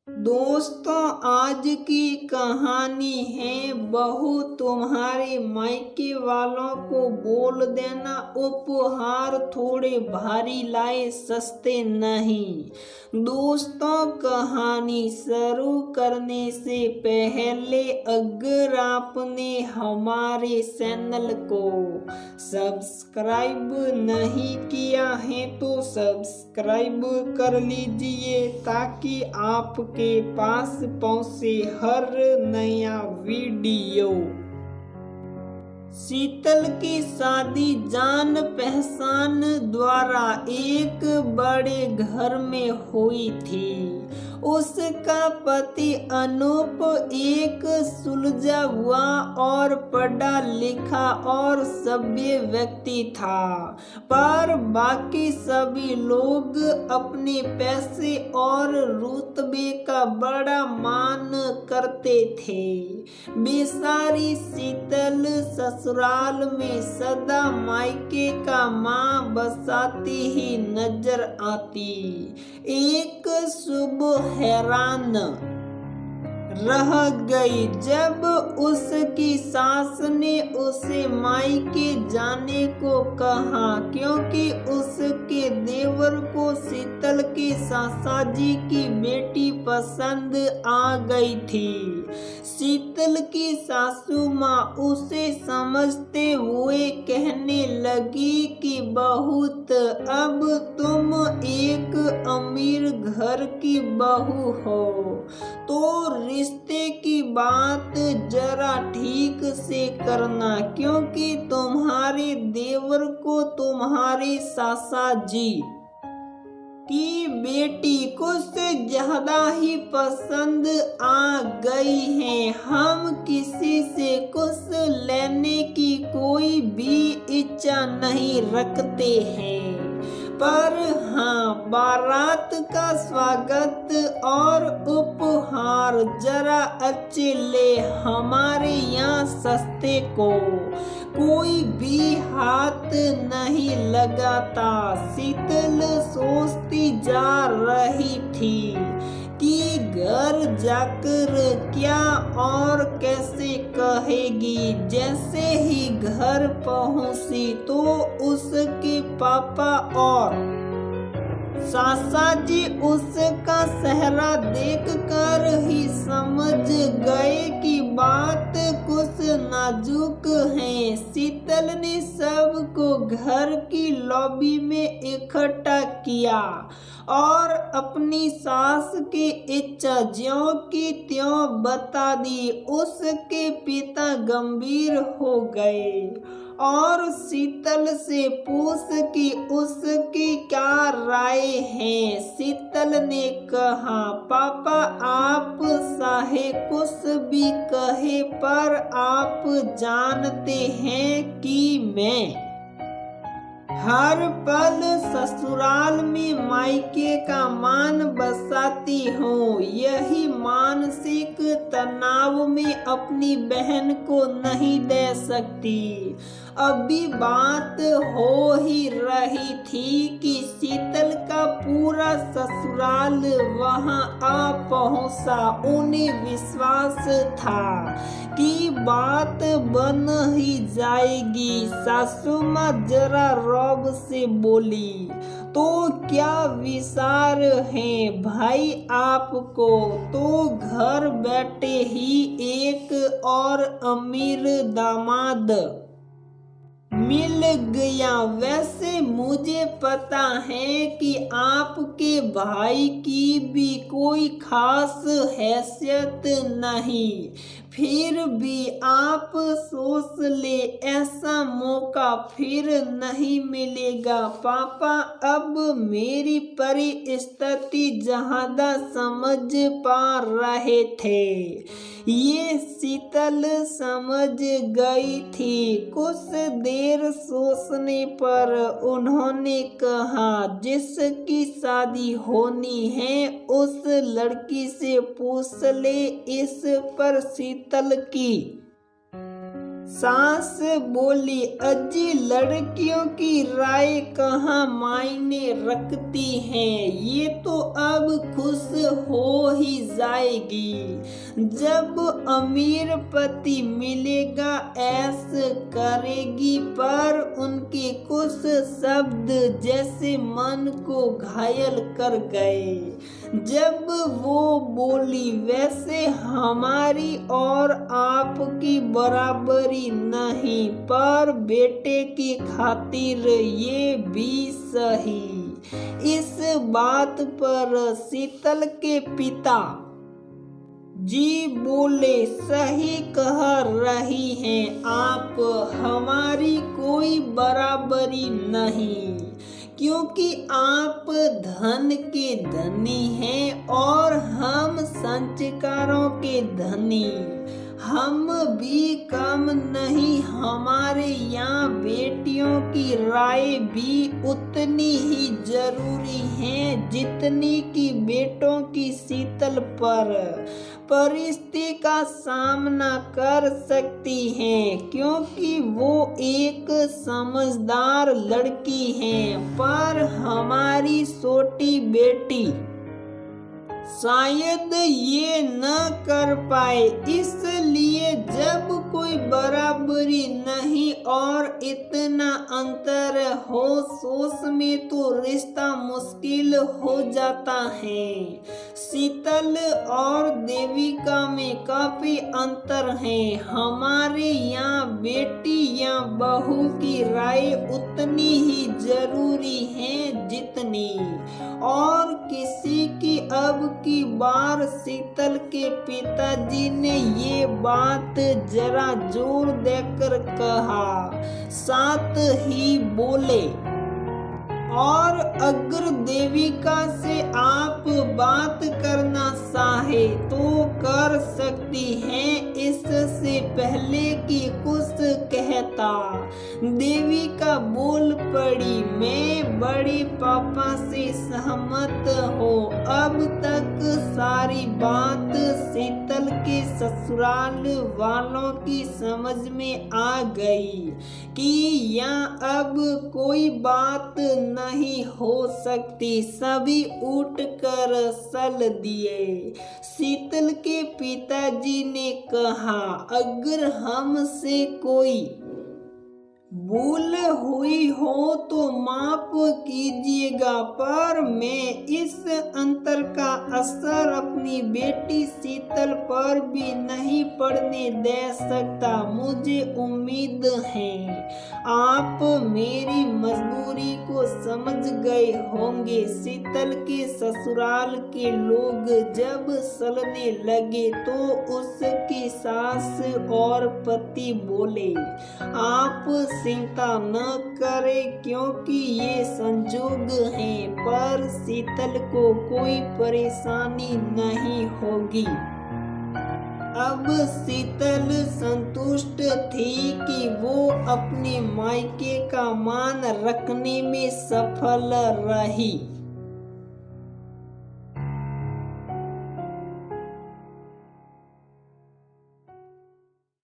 दोस्तों, आज की कहानी है बहू तुम्हारे मायके वालों को बोल देना उपहार थोड़े भारी लाए, सस्ते नहीं। दोस्तों, कहानी शुरू करने से पहले अगर आपने हमारे चैनल को सब्सक्राइब नहीं किया है तो सब्सक्राइब कर लीजिए ताकि आपके पास पहुंचे हर नया वीडियो। शीतल की शादी जान पहचान द्वारा एक बड़े घर में हुई थी। उसका पति अनूप एक सुलझा हुआ और पढ़ा लिखा और सभ्य व्यक्ति था, पर बाकी सभी लोग अपने पैसे और रुतबे का बड़ा मान करते थे। बेचारी शीतल ससुराल में सदा मायके का मां बसाती ही नजर आती। एक सुबह हैरान रह गई जब उसकी सास ने उसे मायके जाने को कहा, क्योंकि उसके देवर को शीतल के सासाजी की बेटी पसंद आ गई थी। शीतल की सासू माँ उसे समझते हुए कहने लगी कि बहुत, अब तुम एक अमीर घर की बहू हो तो रिश्ते की बात जरा ठीक से करना, क्योंकि तुम्हारे देवर को तुम्हारे सासा जी की बेटी कुछ ज्यादा ही पसंद आ गई है। हम किसी से कुछ लेने की कोई भी इच्छा नहीं रखते हैं, पर हाँ, बारात का स्वागत और उपहार जरा अच्छे ले, हमारे यहाँ सस्ते को कोई भी हाथ नहीं लगाता। शीतल सोचती जा रही थी कि घर जाकर क्या और कैसे कहेगी। जैसे ही घर पहुंची तो उसके पापा और सासा जी उसका चेहरा देखकर ही समझ गए कि बात कुछ नाजुक है। शीतल ने सबको घर की लॉबी में इकट्ठा किया और अपनी सास की इच्छा ज्यों की त्यों बता दी। उसके पिता गंभीर हो गए और शीतल से पूछ कि उसकी क्या राय है। शीतल ने कहा, पापा आप चाहे कुछ भी कहे, पर आप जानते हैं कि मैं हर पल ससुराल में मायके का मान बसाती हूँ। यही मानसिक तनाव में अपनी बहन को नहीं दे सकती। अभी बात हो ही रही थी कि शीतल का पूरा ससुराल वहां आ पहुंचा। उन्हें विश्वास था कि बात बन ही जाएगी। सासू माँ जरा रौब से बोली, तो क्या विचार है भाई आपको? तो घर बैठे ही एक और अमीर दामाद मिल गया। वैसे मुझे पता है कि आपके भाई की भी कोई खास हैसियत नहीं, फिर भी आप सोच ले, ऐसा मौका फिर नहीं मिलेगा। पापा अब मेरी परिस्थिति ज्यादा समझ पा रहे थे। ये शीतल समझ गई थी। कुछ देर सोचने पर उन्होंने कहा, जिसकी शादी होनी है उस लड़की से पूछ ले। इस पर शीतल की सास बोली, अजी लड़कियों की राय कहाँ मायने रखती होती हैं ये तो अब खुश हो ही जाएगी। जब अमीर पति मिलेगा ऐश करेगी, पर उनके कुछ शब्द जैसे मन को घायल कर गए। जब वो बोली, वैसे हमारी और आपकी बराबरी नहीं, पर बेटे की खातिर ये भी सही। इस बात पर शीतल के पिता जी बोले, सही कह रही हैं आप, हमारी कोई बराबरी नहीं, क्योंकि आप धन के धनी हैं और हम संस्कारों के धनी। हम भी कम नहीं, हमारे यहाँ बेटियों की राय भी उतनी ही जरूरी है जितनी कि बेटों की। शीतल पर परिस्थिति का सामना कर सकती हैं, क्योंकि वो एक समझदार लड़की हैं, पर हमारी छोटी बेटी शायद ये न कर पाए। इसलिए जब कोई बराबरी नहीं और इतना अंतर हो सोच में, तो रिश्ता मुश्किल हो जाता है। शीतल और देविका में काफी अंतर है। हमारे यहाँ बेटी या बहू की राय उतनी ही जरूरी है जितनी और किसी की। अब की बार शीतल के पिताजी ने ये बात जरा जोर देकर कहा, साथ ही बोले, और अगर देविका से आप बात करना चाहे तो कर सकती हैं, इससे पहले कि कुछ कहता देविका बोल पड़ी, मैं बड़े पापा से सहमत हूँ। अब तक सारी बात शीतल के ससुराल वालों की समझ में आ गई कि यहाँ अब कोई बात नहीं हो सकती। सभी उठ कर चल दिए। शीतल के पिताजी ने कहा, अगर हमसे कोई भूल हुई हो तो माफ कीजिएगा, पर मैं इस अंतर का असर अपनी बेटी शीतल पर भी नहीं पड़ने दे सकता। मुझे उम्मीद है आप मेरी मजबूरी को समझ गए होंगे। शीतल के ससुराल के लोग जब चलने लगे तो उसकी सास और पति बोले, आप चिंता न करें, क्योंकि ये संजोग हैं, पर शीतल को कोई परेशानी नहीं होगी। अब शीतल संतुष्ट थी कि वो अपने मायके का मान रखने में सफल रही।